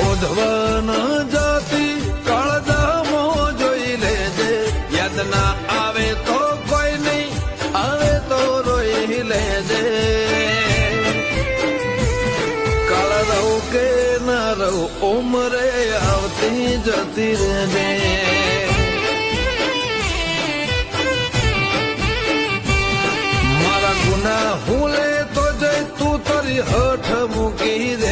ઓધવન જાતિ કાળજામો જોઈ લેજે, યાદ ના આવે તો કોઈ નહીં, આવે તો રોઈ લેજે. કાળ રહું કે ના રહું, ઉમરે આવતી જતી રહેજે. મારા ગુના હું લે તો જઈ તું તારી હઠ મૂકી દે.